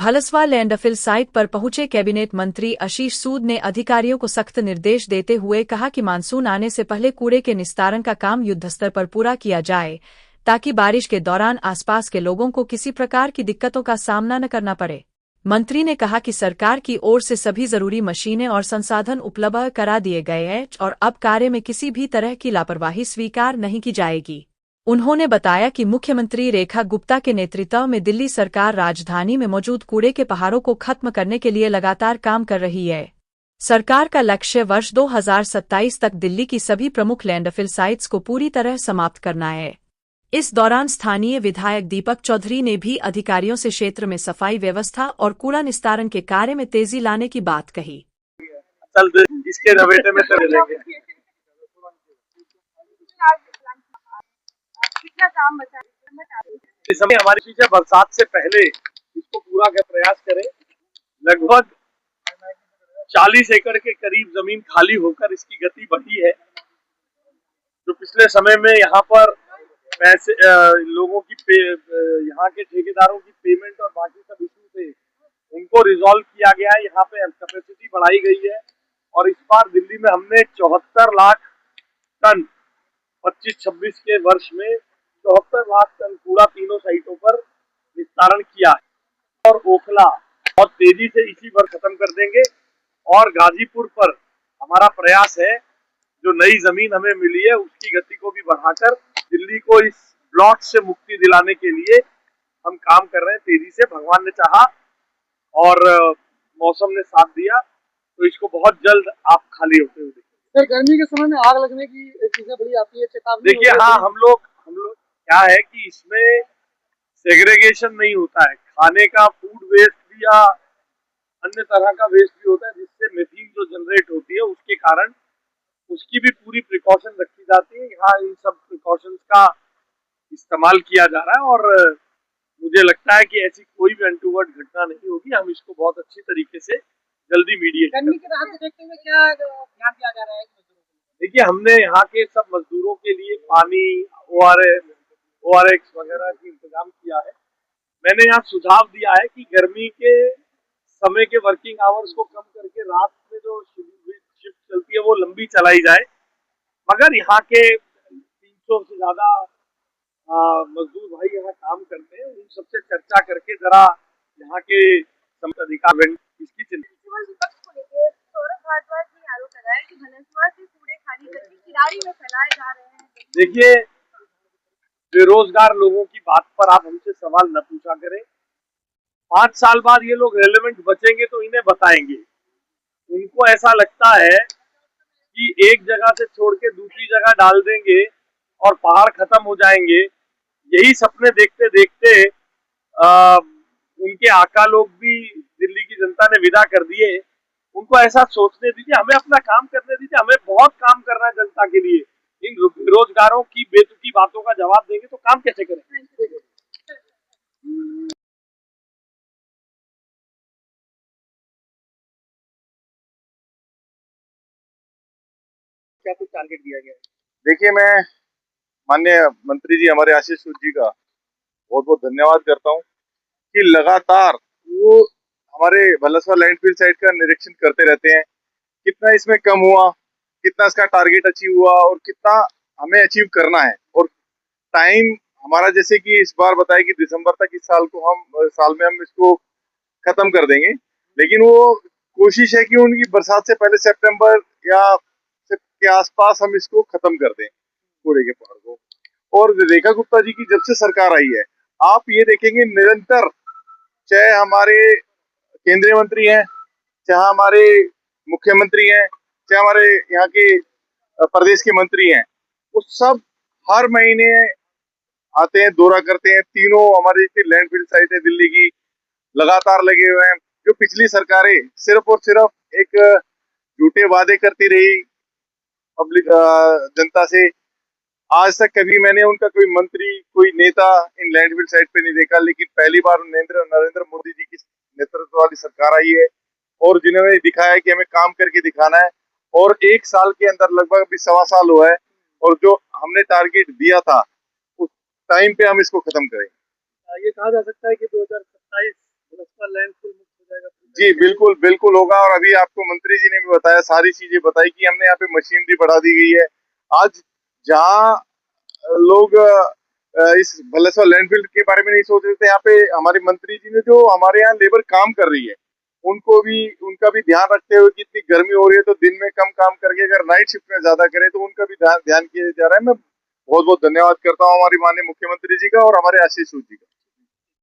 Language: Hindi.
भलसवा लैंडफिल साइट पर पहुंचे कैबिनेट मंत्री आशीष सूद ने अधिकारियों को सख्त निर्देश देते हुए कहा कि मानसून आने से पहले कूड़े के निस्तारण का काम युद्धस्तर पर पूरा किया जाए, ताकि बारिश के दौरान आसपास के लोगों को किसी प्रकार की दिक्कतों का सामना न करना पड़े। मंत्री ने कहा कि सरकार की ओर से सभी जरूरी मशीनें और संसाधन उपलब्ध करा दिए गए हैं और अब कार्य में किसी भी तरह की लापरवाही स्वीकार नहीं की जाएगी। उन्होंने बताया कि मुख्यमंत्री रेखा गुप्ता के नेतृत्व में दिल्ली सरकार राजधानी में मौजूद कूड़े के पहाड़ों को खत्म करने के लिए लगातार काम कर रही है। सरकार का लक्ष्य वर्ष 2027 तक दिल्ली की सभी प्रमुख लैंडफिल साइट्स को पूरी तरह समाप्त करना है। इस दौरान स्थानीय विधायक दीपक चौधरी ने भी अधिकारियों से क्षेत्र में सफाई व्यवस्था और कूड़ा निस्तारण के कार्य में तेजी लाने की बात कही। इसके रवेटे में चले लेंगे। कितना काम बचा है? इस समय हमारी पीछे बरसात से पहले इसको पूरा का प्रयास करें। लगभग 40 एकड़ के करीब जमीन खाली होकर इसकी गति बढ़ी है। जो पिछले समय में यहाँ पर पैसे लोगों की यहाँ के ठेकेदारों की पेमेंट और बाकी सब इशू थे, उनको रिजॉल्व किया गया है। यहाँ पे कैपेसिटी बढ़ाई गई है और इस बार दिल्ली में हमने 74 लाख टन 25-26 के वर्ष में 74 लाख टन कूड़ा तीनों साइटों पर निस्तारण किया है और ओखला बहुत तेजी से इसी वर्ष खत्म कर देंगे। और गाजीपुर पर हमारा प्रयास है, जो नई जमीन हमें मिली है उसकी गति को भी बढ़ाकर दिल्ली को इस ब्लॉक से मुक्ति दिलाने के लिए हम काम कर रहे हैं तेजी से। भगवान ने चाहा और मौसम ने साथ दिया तो इसको बहुत जल्द आप खाली होते हुए देखेंगे। गर्मी के समय में आग लगने की चीजें बड़ी आती है, चेतावनी। देखिए, हाँ, हम लोग क्या है कि इसमें सेग्रीगेशन नहीं होता है। खाने का फूड वेस्ट भी या अन्य तरह का वेस्ट भी होता है, जिससे मीथेन जो जनरेट होती है उसके कारण उसकी भी पूरी प्रिकॉशन रखी जाती है। यहाँ इन सब प्रिकॉशंस का इस्तेमाल किया जा रहा है और मुझे लगता है कि ऐसी कोई भी अनटूवर्ड घटना नहीं होगी। हम इसको बहुत अच्छी तरीके से जल्दी मीडिएट गर्मी के राहत देखते हुए क्या ध्यान दिया जा रहा है? देखिए, हमने यहाँ के सब मजदूरों के लिए पानी, ORX वगैरह की इंतजाम किया है। मैंने यहाँ सुझाव दिया है कि गर्मी के समय के वर्किंग आवर्स को कम करके रात में जो शिफ्ट चलती है वो लंबी चलाई जाए। मगर यहाँ के 300 से ज्यादा मजदूर भाई यहाँ काम करते हैं, उन सबसे चर्चा करके जरा यहाँ के अधिकार इसकी चिंता। देखिए, बेरोजगार लोगों की बात पर आप हमसे सवाल न पूछा करें। 5 साल बाद ये लोग रेलेवेंट बचेंगे तो इन्हें बताएंगे। उनको ऐसा लगता है कि एक जगह से छोड़ के दूसरी जगह डाल देंगे और पहाड़ खत्म हो जाएंगे। यही सपने देखते देखते उनके आका लोग भी दिल्ली की जनता ने विदा कर दिए। उनको ऐसा सोचने दीजिए, हमें अपना काम करने दीजिए। हमें बहुत काम करना है जनता के लिए। इन बेरोजगारों की बेतुकी बातों का जवाब देंगे तो काम कैसे करें? क्या कुछ टारगेट दिया गया है? देखिए, मैं माननीय मंत्री जी हमारे आशीष सूद जी का बहुत बहुत धन्यवाद करता हूं कि लगातार वो हमारे भलसवा लैंडफिल साइट का निरीक्षण करते रहते हैं। कितना इसमें कम हुआ, कितना इसका टारगेट अचीव हुआ और कितना हमें अचीव करना है। और टाइम हमारा जैसे कि इस बार बताया कि दिसंबर तक इस साल में हम इसको खत्म कर देंगे, लेकिन वो कोशिश है कि उनकी बरसात से पहले सितंबर या के आसपास हम इसको खत्म कर दें कूड़े के पहाड़ को। और रेखा गुप्ता जी की जब से सरकार आई है, आप ये देखेंगे निरंतर, चाहे हमारे केंद्रीय मंत्री हैं, चाहे हमारे मुख्यमंत्री हैं, चाहे हमारे यहाँ के प्रदेश के मंत्री हैं, वो सब हर महीने आते हैं, दौरा करते हैं। तीनों हमारी जितनी लैंडफिल साइट है दिल्ली की, लगातार लगे हुए हैं। जो पिछली सरकारें सिर्फ और सिर्फ एक झूठे वादे करती रही पब्लिक जनता से, आज तक कभी मैंने उनका कोई मंत्री, कोई नेता इन लैंडफिल साइट पे नहीं देखा। लेकिन पहली बार नरेंद्र मोदी जी की नेतृत्व वाली सरकार आई है और जिन्होंने दिखाया कि हमें काम करके दिखाना है। और 1 साल के अंदर लगभग अभी 1.25 साल हुआ है और जो हमने टारगेट दिया था उस टाइम पे हम इसको खत्म करें। ये कहा जा सकता है कि 2027 भलसवा लैंड जी बिल्कुल बिल्कुल होगा। और अभी आपको मंत्री जी ने भी बताया, सारी चीजें बताई कि हमने यहाँ पे मशीनरी बढ़ा दी गई है। आज जहाँ लोग इस भलेसवा लैंडफिल के बारे में नहीं सोच रहे थे, यहाँ पे हमारे मंत्री जी ने जो हमारे यहाँ लेबर काम कर रही है उनको भी, उनका भी ध्यान रखते हुए कि इतनी गर्मी हो रही है तो दिन में कम काम करके अगर नाइट शिफ्ट में ज्यादा करें तो उनका भी ध्यान किया जा रहा है। मैं बहुत बहुत धन्यवाद करता हूँ हमारी माननीय मुख्यमंत्री जी का और हमारे आशीष सूद जी का।